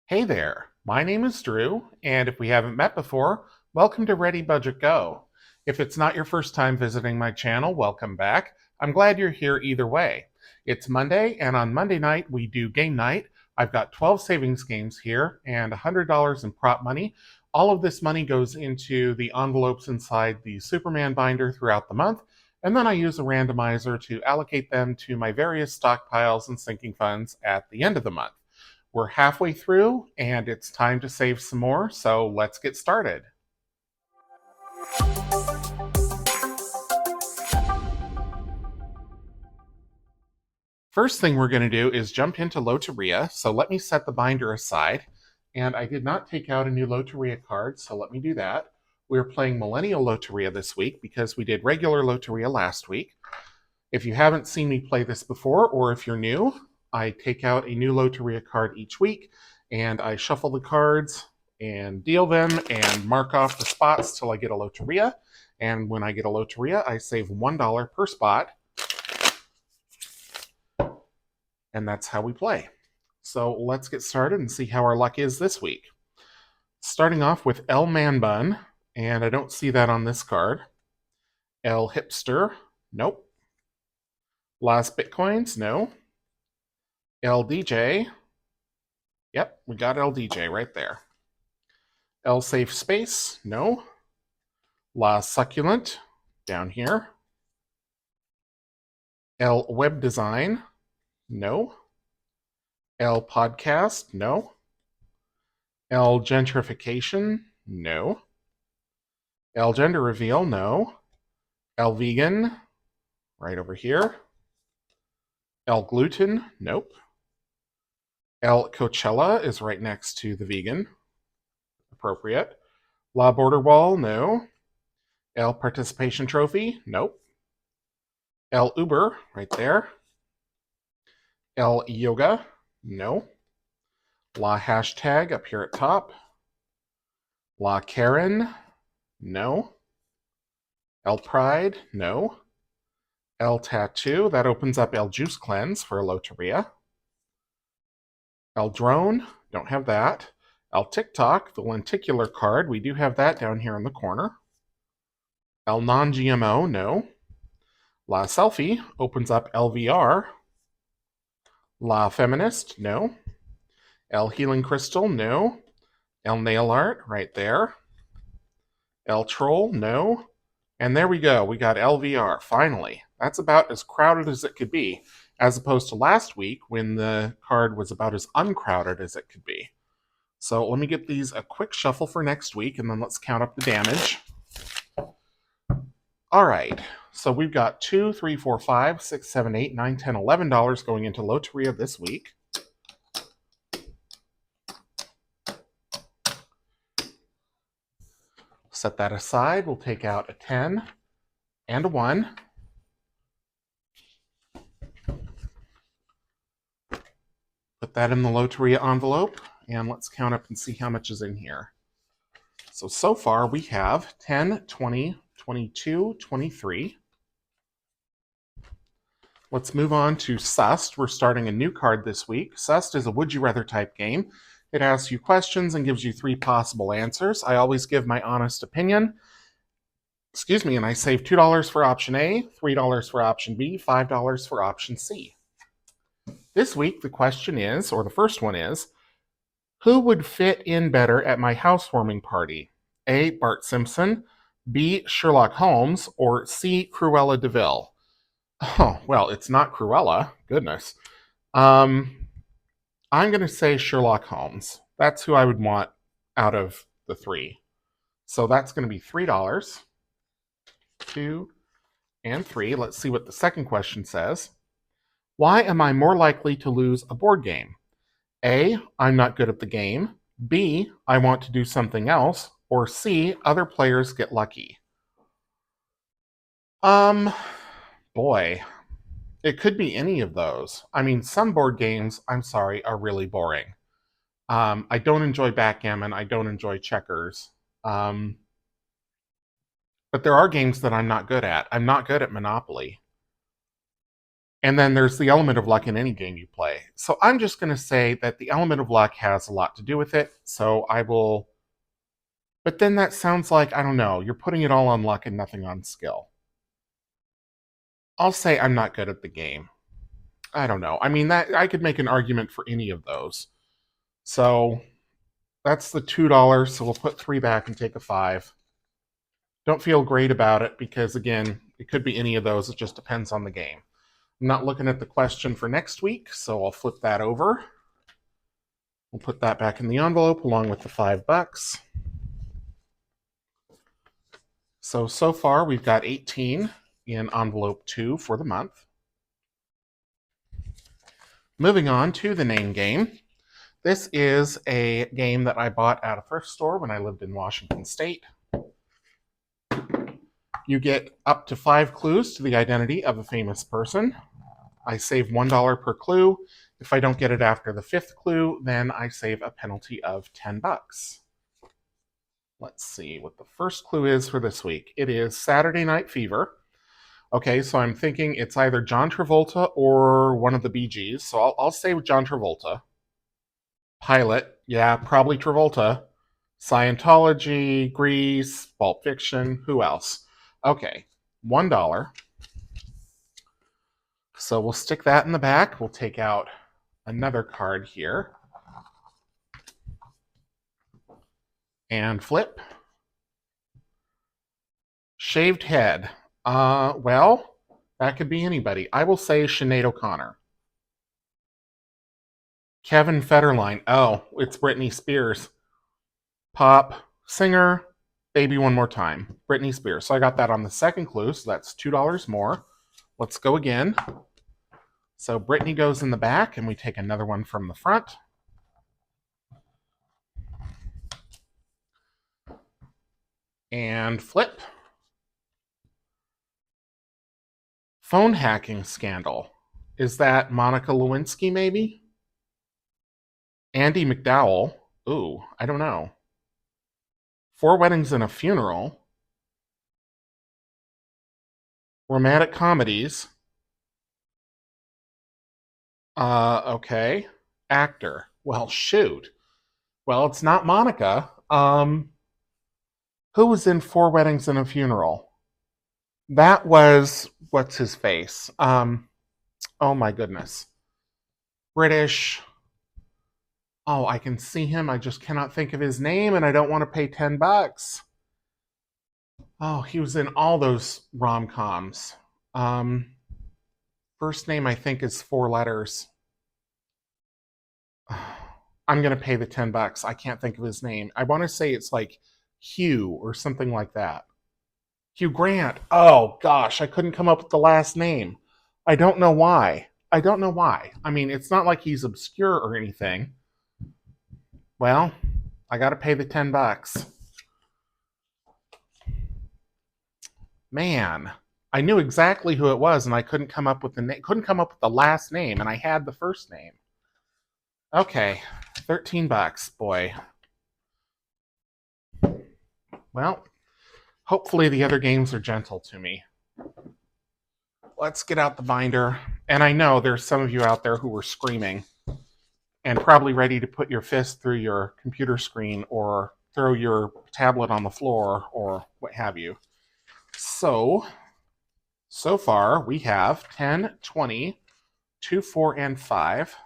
Hey there, my name is Drew, and if we haven't met before, welcome to ReadyBudgetGo. If it's not your first time visiting my channel, welcome back. I'm glad you're here either way. It's Monday, and on Monday night we do game night. I've got 12 savings games here and $100 in prop money. All of this money goes into the envelopes inside the Superman binder throughout the month, and then I use a randomizer to allocate them to my various stockpiles and sinking funds at the end of the month. We're halfway through and it's time to save some more, so let's get started. First thing we're going to do is jump into Loteria, so let me set the binder aside. And I did not take out a new Loteria card, so let me do that. We're playing Millennial Loteria this week because we did regular Loteria last week. If you haven't seen me play this before, or if you're new, I take out a new Loteria card each week, and I shuffle the cards and deal them and mark off the spots till I get a Loteria. And when I get a Loteria, I save $1 per spot. And that's how we play. So let's get started and see how our luck is this week. Starting off with El Man Bun, and I don't see that on this card. El Hipster, nope. Las Bitcoins, no. El DJ, yep, we got El DJ right there. El Safe Space, no. La Succulent, down here. El Web Design, no. El Podcast, no. El Gentrification, no. El Gender Reveal, no. El Vegan, right over here. El Gluten, nope. El Coachella is right next to the vegan. Appropriate. La Border Wall, no. El Participation Trophy, nope. El Uber, right there. El Yoga, no. La Hashtag up here at top. La Karen, no. El Pride, no. El Tattoo, that opens up El Juice Cleanse for a Loteria. El Drone, don't have that. El TikTok, the lenticular card, we do have that down here in the corner. El Non-GMO, no. La Selfie opens up LVR. La Feminist, no. El Healing Crystal, no. El Nail Art, right there. El Troll, no. And there we go, we got LVR, finally. That's about as crowded as it could be, as opposed to last week when the card was about as uncrowded as it could be. So let me get these a quick shuffle for next week, and then let's count up the damage. All right, so we've got $2, $3, $4, $5, $6, $7, $8, $9, $10, $11 going into Loteria this week. Set that aside. We'll take out a 10 and a 1. Put that in the Loteria envelope, and let's count up and see how much is in here. So far we have 10, 20, 22, 23. Let's move on to Sussed. We're starting a new card this week. Sussed is a would you rather type game. It asks you questions and gives you 3 possible answers. I always give my honest opinion. And I save $2 for option A, $3 for option B, $5 for option C. This week, the question is, or the first one is, who would fit in better at my housewarming party? A, Bart Simpson, B, Sherlock Holmes, or C, Cruella de Vil? Oh, well, it's not Cruella. Goodness. I'm going to say Sherlock Holmes. That's who I would want out of the 3. So that's going to be $3, 2, and 3. Let's see what the second question says. Why am I more likely to lose a board game? A, I'm not good at the game. B, I want to do something else. Or C, other players get lucky. Boy, it could be any of those. I mean, some board games, I'm sorry, are really boring. I don't enjoy backgammon. I don't enjoy checkers. But there are games that I'm not good at. I'm not good at Monopoly. And then there's the element of luck in any game you play. So I'm just going to say that the element of luck has a lot to do with it. So I will. But then that sounds like, I don't know, you're putting it all on luck and nothing on skill. I'll say I'm not good at the game. I don't know. I mean, that I could make an argument for any of those. So that's the $2. So we'll put 3 back and take a 5. Don't feel great about it because, again, it could be any of those. It just depends on the game. I'm not looking at the question for next week, so I'll flip that over. We'll put that back in the envelope along with the $5. So far we've got 18 in envelope 2 for the month. Moving on to the name game. This is a game that I bought at a thrift store when I lived in Washington State. You get up to 5 clues to the identity of a famous person. I save $1 per clue. If I don't get it after the 5th clue, then I save a penalty of $10. Let's see what the first clue is for this week. It is Saturday Night Fever. Okay, so I'm thinking it's either John Travolta or one of the Bee Gees. So I'll say with John Travolta. Pilot, yeah, probably Travolta. Scientology, Grease, Pulp Fiction, who else? Okay, $1. So we'll stick that in the back. We'll take out another card here. And flip. Shaved head. Well, that could be anybody. I will say Sinead O'Connor. Kevin Federline. Oh, it's Britney Spears. Pop, singer, Baby One More Time. Britney Spears. So I got that on the second clue, so that's $2 more. Let's go again. So Britney goes in the back, and we take another one from the front. And flip. Phone hacking scandal. Is that Monica Lewinsky, maybe? Andy McDowell. Ooh, I don't know. 4 Weddings and a Funeral. Romantic comedies. Okay. Actor. Well, shoot. Well, it's not Monica. Who was in 4 Weddings and a Funeral? That was, what's his face? Oh my goodness. British. Oh, I can see him. I just cannot think of his name, and I don't want to pay $10. Oh, he was in all those rom-coms. First name I think is 4 letters. I'm gonna pay the $10. I can't think of his name. I want to say it's like Hugh or something like that. Hugh Grant. Oh gosh, I couldn't come up with the last name. I don't know why. I don't know why. I mean, it's not like he's obscure or anything. Well, I got to pay the $10. Man, I knew exactly who it was, and I couldn't come up with the last name, and I had the first name. Okay, $13, boy. Well, hopefully the other games are gentle to me. Let's get out the binder. And I know there's some of you out there who were screaming and probably ready to put your fist through your computer screen or throw your tablet on the floor or what have you. So far we have 10, 20, 2, 4, and 5.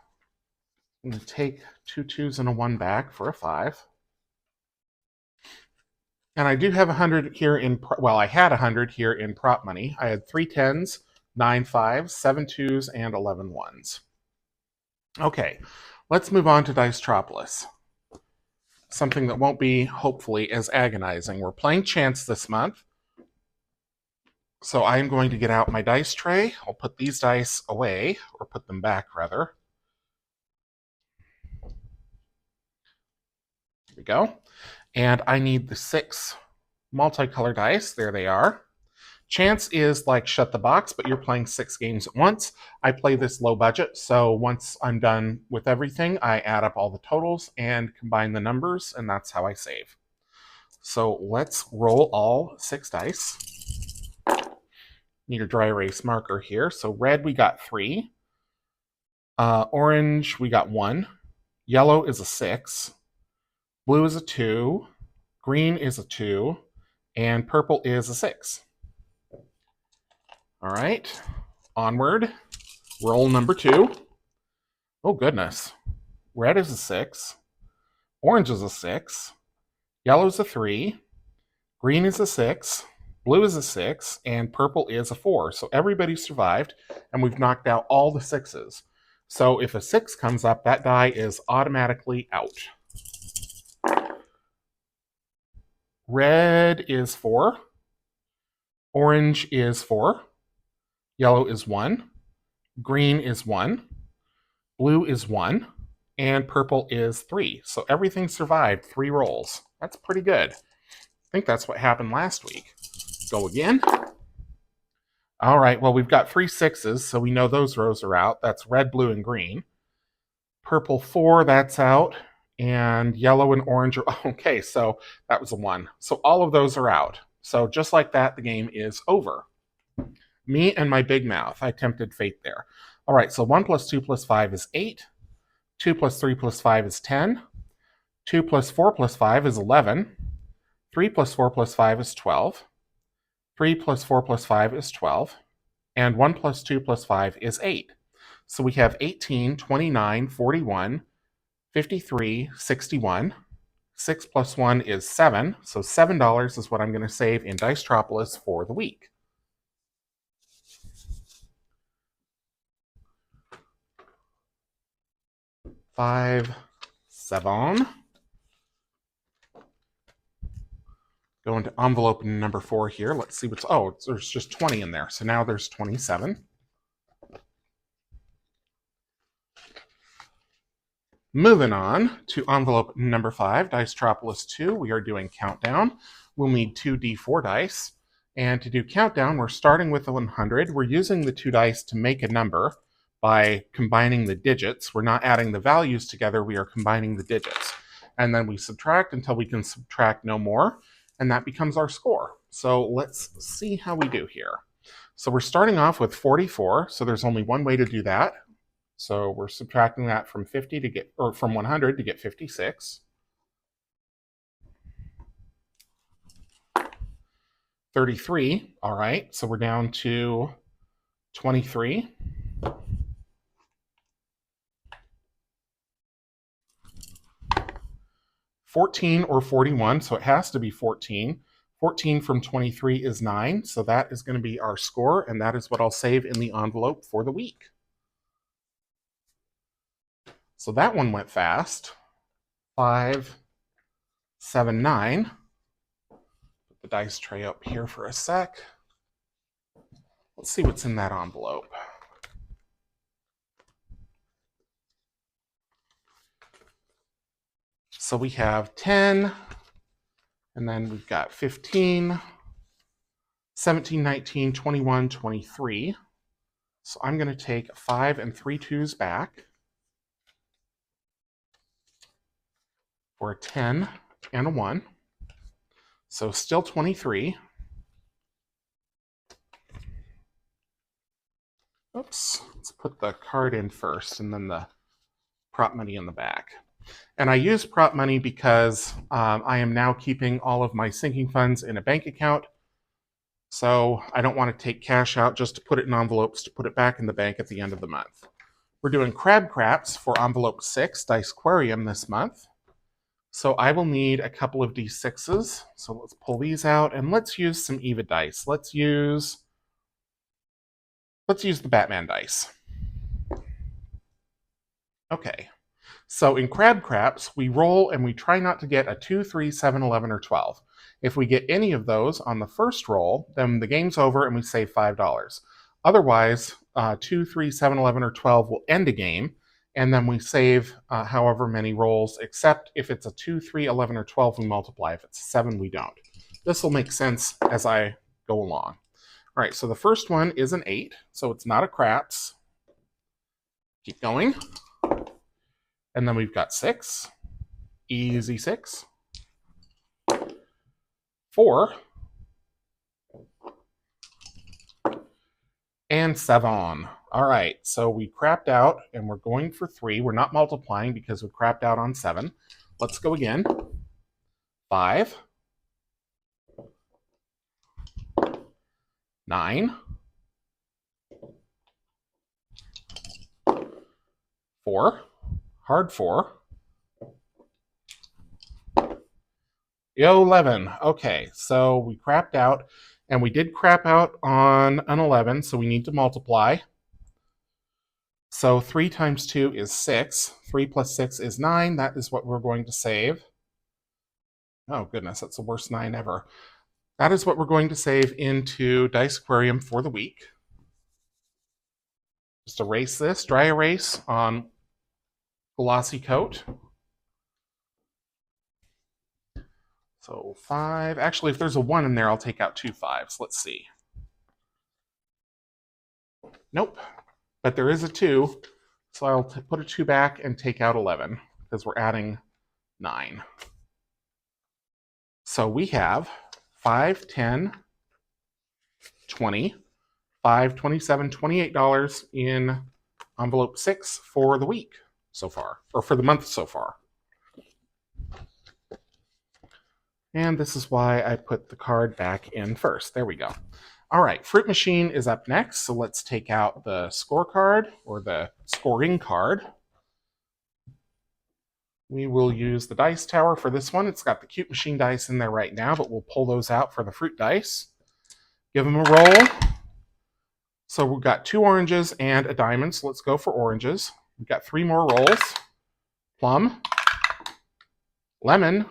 I'm going to take 2 2s and a 1 back for a 5. And I do have 100 here I had 100 here in prop money. I had 3 10s, 9 5s, 7 2s, and 11 1s. Okay, let's move on to Dicetropolis. Something that won't be, hopefully, as agonizing. We're playing Chance this month. So I'm going to get out my dice tray. I'll put these dice away, or put them back, rather. Here we go. And I need the 6 multicolor dice. There they are. Chance is like Shut the Box, but you're playing 6 games at once. I play this low budget, so once I'm done with everything, I add up all the totals and combine the numbers, and that's how I save. So let's roll all 6 dice. Need a dry erase marker here. So red, we got 3. Orange, we got 1. Yellow is a 6. Blue is a 2. Green is a 2. And purple is a 6. All right, onward. Roll number 2. Oh, goodness. Red is a 6. Orange is a 6. Yellow is a 3. Green is a 6. Blue is a 6. And purple is a 4. So everybody survived, and we've knocked out all the 6s. So if a 6 comes up, that die is automatically out. Red is 4. Orange is 4. Yellow is 1. Green is 1. Blue is 1. And purple is 3. So everything survived 3 rolls. That's pretty good. I think that's what happened last week. Go again. All right, well, we've got 3 6s, so we know those rows are out. That's red, blue, and green. Purple 4, that's out. And yellow and orange are... Okay, so that was a 1. So all of those are out. So just like that, the game is over. Me and my big mouth. I tempted fate there. All right, so 1 plus 2 plus 5 is 8. 2 plus 3 plus 5 is 10. 2 plus 4 plus 5 is 11. 3 plus 4 plus 5 is 12. 3 plus 4 plus 5 is 12. And 1 plus 2 plus 5 is 8. So we have 18, 29, 41, 53, 61. 6 plus 1 is 7. So $7 is what I'm going to save in Dicetropolis for the week. $5, $7. Go into envelope number 4 here. Let's see what's... Oh, there's just 20 in there. So now there's 27. Moving on to envelope number 5, Dicetropolis 2. We are doing countdown. We'll need 2 D4 dice. And to do countdown, we're starting with the 100. We're using the 2 dice to make a number by combining the digits. We're not adding the values together. We are combining the digits. And then we subtract until we can subtract no more. And that becomes our score. So let's see how we do here. So we're starting off with 44. So there's only one way to do that. So we're subtracting that from 50 to get, or from 100 to get 56. 33. All right. So we're down to 23. 14 or 41, so it has to be 14. 14 from 23 is 9, so that is going to be our score, and that is what I'll save in the envelope for the week. So that one went fast. 5, 7, 9. Put the dice tray up here for a sec. Let's see what's in that envelope. So we have 10, and then we've got 15, 17, 19, 21, 23. So I'm going to take 5 and 3 2s back for a 10 and a 1. So still 23. Oops, let's put the card in first and then the prop money in the back. And I use prop money because I am now keeping all of my sinking funds in a bank account. So I don't want to take cash out just to put it in envelopes to put it back in the bank at the end of the month. We're doing crab craps for envelope 6, Dicequarium this month. So I will need a couple of D6s. So let's pull these out and let's use some EVA dice. Let's use the Batman dice. Okay. So in crab craps, we roll and we try not to get a 2, 3, 7, 11, or 12. If we get any of those on the first roll, then the game's over and we save $5. Otherwise, 2, 3, 7, 11, or 12 will end a game, and then we save however many rolls, except if it's a 2, 3, 11, or 12, we multiply. If it's 7, we don't. This will make sense as I go along. All right, so the first one is an 8, so it's not a craps. Keep going. And then we've got 6, easy 6, 4, And 7. All right, so we crapped out, and we're going for 3. We're not multiplying because we crapped out on 7. Let's go again. 5. 9. 4. Hard 4. 11. Okay, so we crapped out, and we did crap out on an 11, so we need to multiply. So 3 times 2 is 6. 3 plus 6 is 9. That is what we're going to save. Oh, goodness, that's the worst 9 ever. That is what we're going to save into Dice Aquarium for the week. Just erase this, dry erase on glossy coat. So 5. Actually, if there's a 1 in there, I'll take out 2 5s. Let's see. Nope. But there is a 2, so I'll put a 2 back and take out 11 because we're adding 9. So we have 5, 10, 20, 5, 27, $28 in envelope 6 for the week so far, or for the month so far. And this is why I put the card back in first. There we go. All right, Fruit Machine is up next, so let's take out the scorecard, or the scoring card. We will use the dice tower for this one. It's got the Cute Machine dice in there right now, but we'll pull those out for the fruit dice. Give them a roll. So we've got 2 oranges and a diamond, so let's go for oranges. We've got 3 more rolls. Plum, lemon,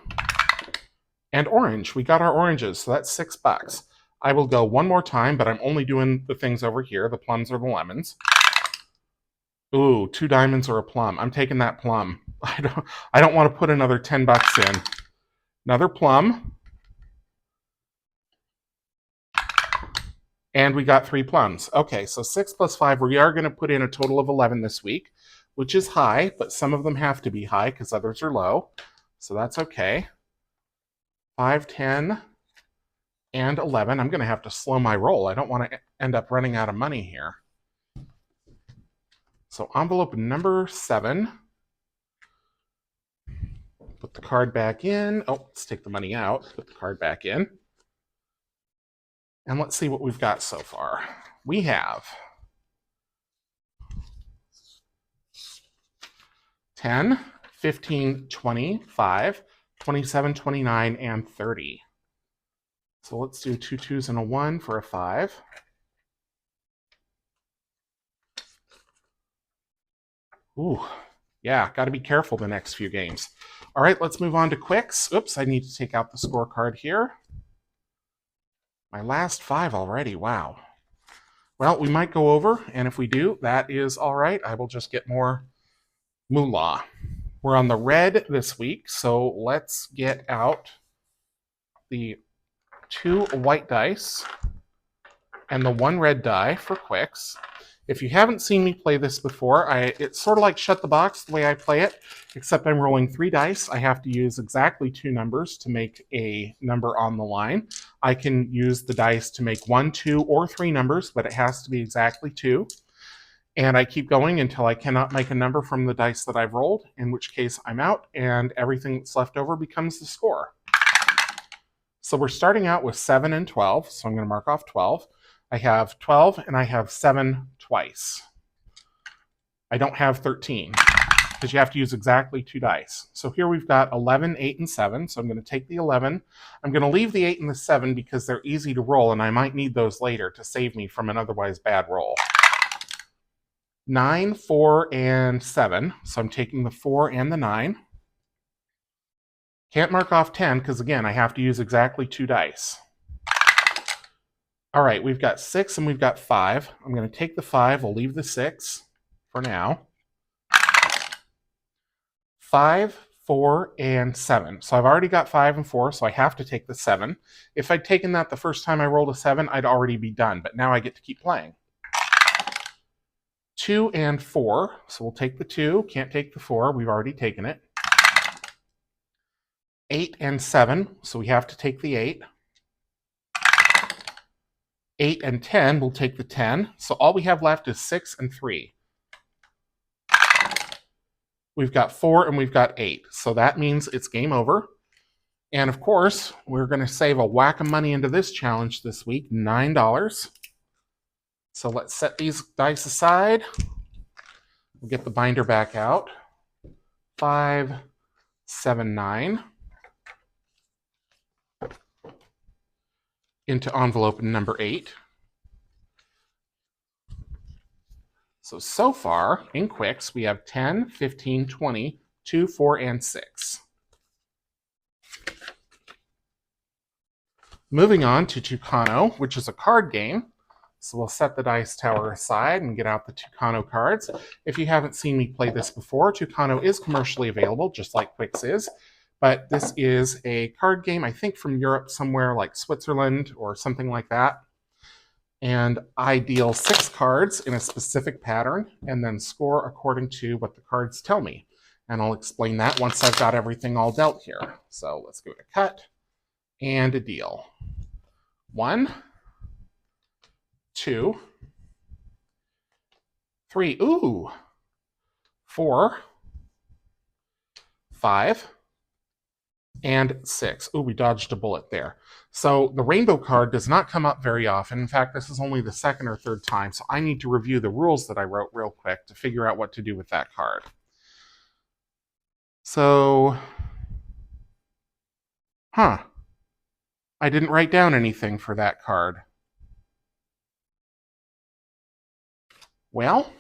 and orange. We got our oranges, so that's $6. I will go one more time, but I'm only doing the things over here, the plums or the lemons. Ooh, 2 diamonds or a plum. I'm taking that plum. I don't want to put another $10 in. Another plum. And we got 3 plums. Okay, so 6 plus 5, we are going to put in a total of 11 this week, which is high, but some of them have to be high because others are low. So that's okay. 5, 10, and 11. I'm going to have to slow my roll. I don't want to end up running out of money here. So envelope number 7. Put the card back in. Oh, let's take the money out. Put the card back in. And let's see what we've got so far. We have 10, 15, 25, 27, 29, and 30. So let's do 2 2s and a 1 for a 5. Ooh, yeah, got to be careful the next few games. All right, let's move on to quicks. Oops, I need to take out the scorecard here. My last 5 already, wow. Well, we might go over, and if we do, that is all right. I will just get more moolah. We're on the red this week, so let's get out the 2 white dice and the 1 red die for quicks. If you haven't seen me play this before, it's sort of like Shut the Box the way I play it, except I'm rolling 3 dice. I have to use exactly 2 numbers to make a number on the line. I can use the dice to make 1, 2, or 3 numbers, but it has to be exactly 2. And I keep going until I cannot make a number from the dice that I've rolled, in which case I'm out, and everything that's left over becomes the score. So we're starting out with 7 and 12, so I'm going to mark off 12. I have 12 and I have 7 twice. I don't have 13 because you have to use exactly 2 dice. So here we've got 11, 8, and 7. So I'm going to take the 11. I'm going to leave the 8 and the 7 because they're easy to roll and I might need those later to save me from an otherwise bad roll. 9, 4, and 7. So I'm taking the 4 and the 9. Can't mark off 10 because, again, I have to use exactly 2 dice. All right, we've got 6 and we've got 5. I'm going to take the 5. We'll leave the 6 for now. 5, 4, and 7. So I've already got 5 and 4, so I have to take the 7. If I'd taken that the first time I rolled a 7, I'd already be done, but now I get to keep playing. 2 and 4, so we'll take the 2. Can't take the 4. We've already taken it. 8 and 7, so we have to take the 8. 8 and 10, we'll take the 10. So all we have left is 6 and 3. We've got 4 and we've got 8. So that means it's game over. And of course, we're going to save a whack of money into this challenge this week, $9. So let's set these dice aside. We'll get the binder back out. 5, 7, 9. Into envelope number 8. So far, in quicks, we have 10, 15, 20, 2, 4, and 6. Moving on to Tucano, which is a card game. So we'll set the dice tower aside and get out the Tucano cards. If you haven't seen me play this before, Tucano is commercially available, just like Quicks is. But this is a card game, I think from Europe somewhere like Switzerland or something like that. And I deal 6 cards in a specific pattern and then score according to what the cards tell me. And I'll explain that once I've got everything all dealt here. So let's go to cut and a deal. 1, 2, 3, ooh, 4, 5, and 6. Ooh, we dodged a bullet there. So the rainbow card does not come up very often. In fact, this is only the second or third time, so I need to review the rules that I wrote real quick to figure out what to do with that card. So, I didn't write down anything for that card. Well,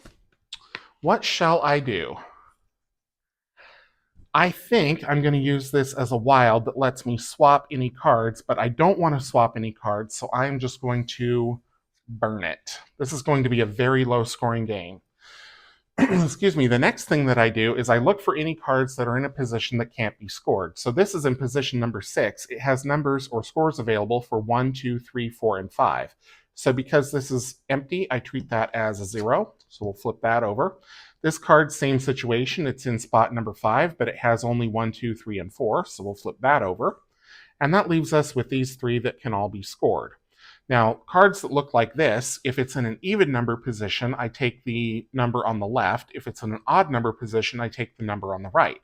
what shall I do? I think I'm going to use this as a wild that lets me swap any cards, but I don't want to swap any cards, so I'm just going to burn it. This is going to be a very low scoring game. Excuse me, the next thing that I do is I look for any cards that are in a position that can't be scored. So this is in position number 6. It has numbers or scores available for 1, 2, 3, 4, and 5. So because this is empty, I treat that as a 0. So we'll flip that over. This card, same situation. It's in spot number 5, but it has only 1, 2, 3, and 4. So we'll flip that over. And that leaves us with these 3 that can all be scored. Now, cards that look like this, if it's in an even number position, I take the number on the left. If it's in an odd number position, I take the number on the right.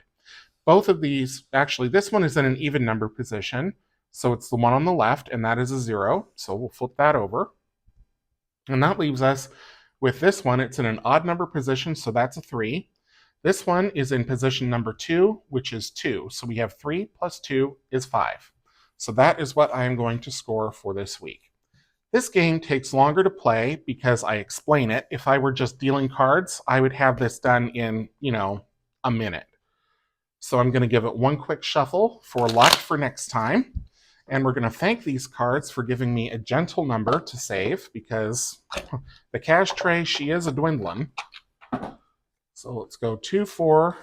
Both of these, actually, this one is in an even number position, so it's the one on the left, and that is a 0. So we'll flip that over. And that leaves us with this one. It's in an odd number position, so that's a 3. This one is in position number 2, which is 2. So we have 3 plus 2 is 5. So that is what I am going to score for this week. This game takes longer to play because I explain it. If I were just dealing cards, I would have this done in, a minute. So I'm going to give it one quick shuffle for luck for next time. And we're going to thank these cards for giving me a gentle number to save because the cash tray, she is a dwindling. So let's go 2, 4,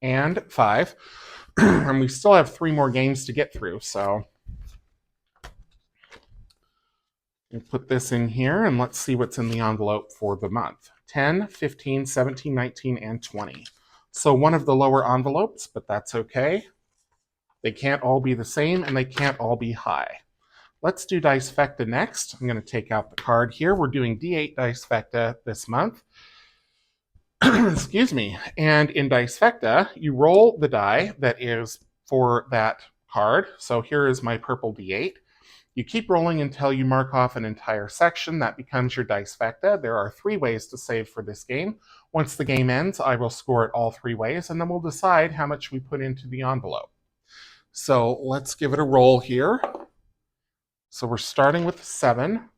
and 5. And we still have 3 more games to get through, so we'll put this in here and let's see what's in the envelope for the month. 10, 15, 17, 19, and 20. So one of the lower envelopes, but that's okay. They can't all be the same and they can't all be high. Let's do Dicefecta next. I'm going to take out the card here. We're doing D8 Dicefecta this month. Excuse me. And in Dicefecta, you roll the die that is for that card. So here is my purple D8. You keep rolling until you mark off an entire section. That becomes your Dicefecta. There are 3 ways to save for this game. Once the game ends, I will score it all 3 ways, and then we'll decide how much we put into the envelope. So let's give it a roll here. So we're starting with 7.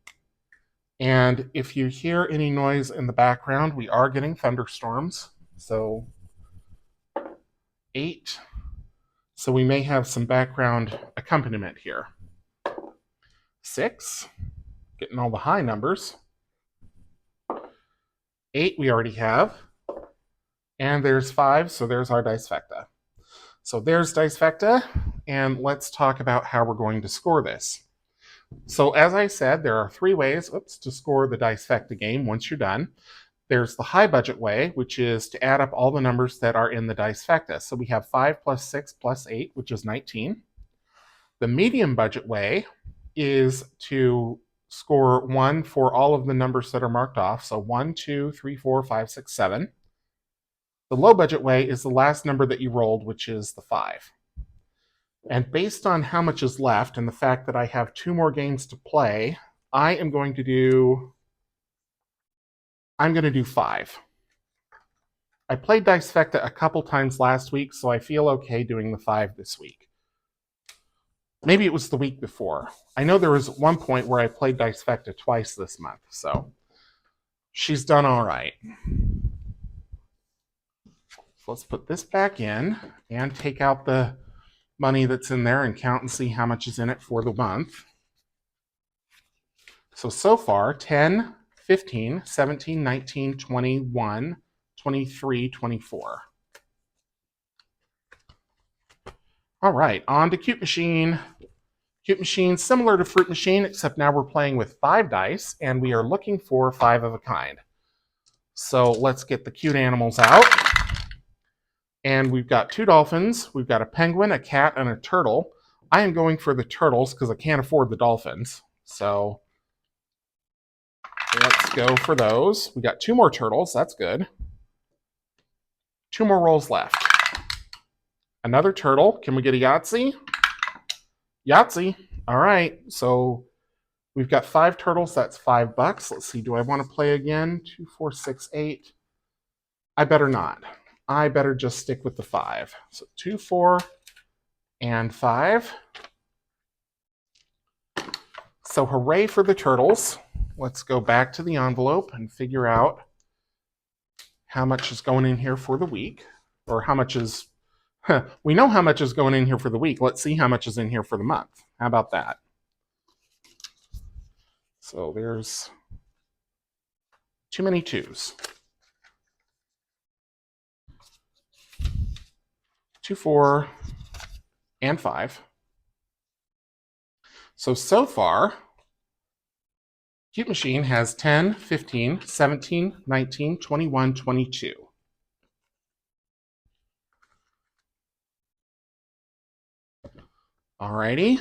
And if you hear any noise in the background, we are getting thunderstorms. So 8. So we may have some background accompaniment here. 6, getting all the high numbers. 8 we already have. And there's 5, so there's our Dicefecta. So there's Dicefecta, and let's talk about how we're going to score this. So as I said, there are 3 ways to score the Dicefecta game once you're done. There's the high budget way, which is to add up all the numbers that are in the Dicefecta. So we have 5 plus 6 plus 8, which is 19. The medium budget way is to score 1 for all of the numbers that are marked off. So 1, 2, 3, 4, 5, 6, 7. The low budget way is the last number that you rolled, which is the 5. And based on how much is left and the fact that I have 2 more games to play, I'm going to do 5. I played Dicefecta a couple times last week, so I feel okay doing the 5 this week. Maybe it was the week before. I know there was one point where I played Dicefecta twice this month, so she's done all right. So let's put this back in and take out the money that's in there and count and see how much is in it for the month. So far, 10, 15, 17, 19, 21, 23, 24. All right, on to Cute Machine. Cute Machine, similar to Fruit Machine, except now we're playing with 5 dice, and we are looking for 5 of a kind. So let's get the cute animals out. And we've got 2 dolphins, we've got a penguin, a cat, and a turtle. I am going for the turtles because I can't afford the dolphins. So let's go for those. We got 2 more turtles, that's good. 2 more rolls left. Another turtle. Can we get a Yahtzee? Yahtzee. All right. So we've got 5 turtles. That's $5. Let's see. Do I want to play again? 2, 4, 6, 8. I better not. I better just stick with the 5. So 2, 4, and 5. So hooray for the turtles. Let's go back to the envelope and figure out how much is going in here for the week, or how much is... we know how much is going in here for the week. Let's see how much is in here for the month. How about that? So there's too many 2s. 2, 4, and 5. So far, Cute Machine has 10, 15, 17, 19, 21, 22. Alrighty.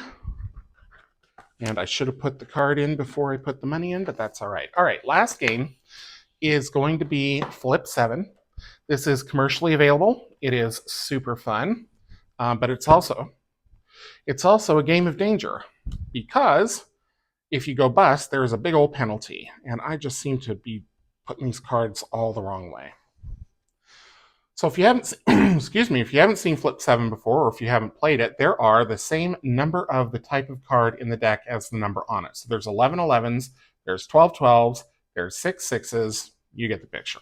And I should have put the card in before I put the money in, but that's all right. All right, last game is going to be Flip 7. This is commercially available. It is super fun, but it's also a game of danger, because if you go bust, there's a big old penalty, and I just seem to be putting these cards all the wrong way. So if you haven't, if you haven't seen Flip 7 before, or if you haven't played it, there are the same number of the type of card in the deck as the number on it. So there's 11 11s, there's 12 12s, there's 6 6s, you get the picture.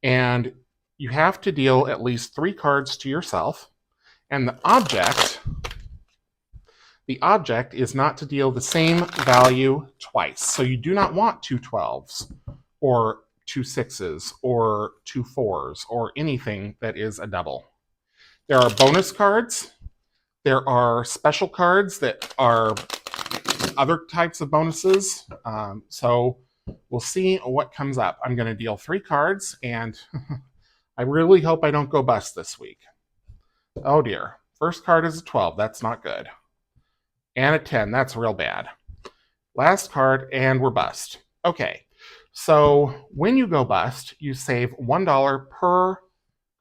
And you have to deal at least 3 cards to yourself, and the object is not to deal the same value twice. So you do not want 2 12s, or 2 6s, or 2 4s, or anything that is a double. There are bonus cards. There are special cards that are other types of bonuses. So we'll see what comes up. I'm going to deal 3 cards, and I really hope I don't go bust this week. Oh dear. First card is a 12. That's not good. And a 10. That's real bad. Last card, and we're bust. Okay. So when you go bust, you save $1 per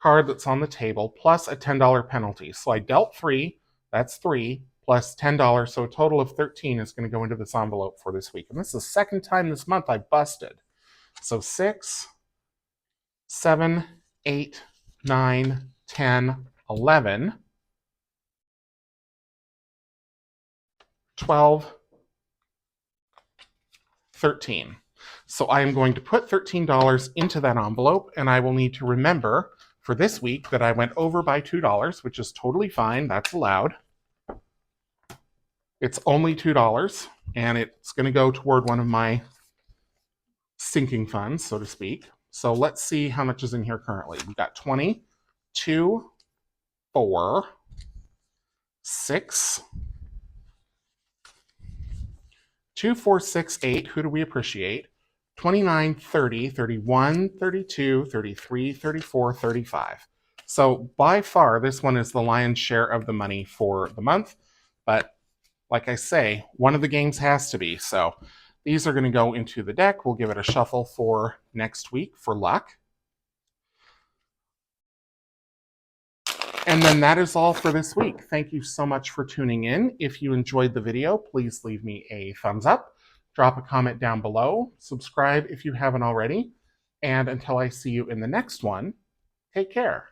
card that's on the table, plus a $10 penalty. So I dealt 3, that's 3, plus $10, so a total of 13 is going to go into this envelope for this week. And this is the second time this month I busted. So 6, 7, 8, 9, 10, 11, 12, 13. So I am going to put $13 into that envelope, and I will need to remember for this week that I went over by $2, which is totally fine. That's allowed. It's only $2, and it's going to go toward one of my sinking funds, so to speak. So let's see how much is in here currently. We got 20, 2, 4, 6, 2, 4, 6, 8. Who do we appreciate? 29, 30, 31, 32, 33, 34, 35. So by far, this one is the lion's share of the money for the month, but Like I say, one of the games has to be. So these are going to go into the deck. We'll give it a shuffle for next week for luck. And then that is all for this week. Thank you so much for tuning in. If you enjoyed the video, please leave me a thumbs up, drop a comment down below, subscribe if you haven't already, and until I see you in the next one, take care.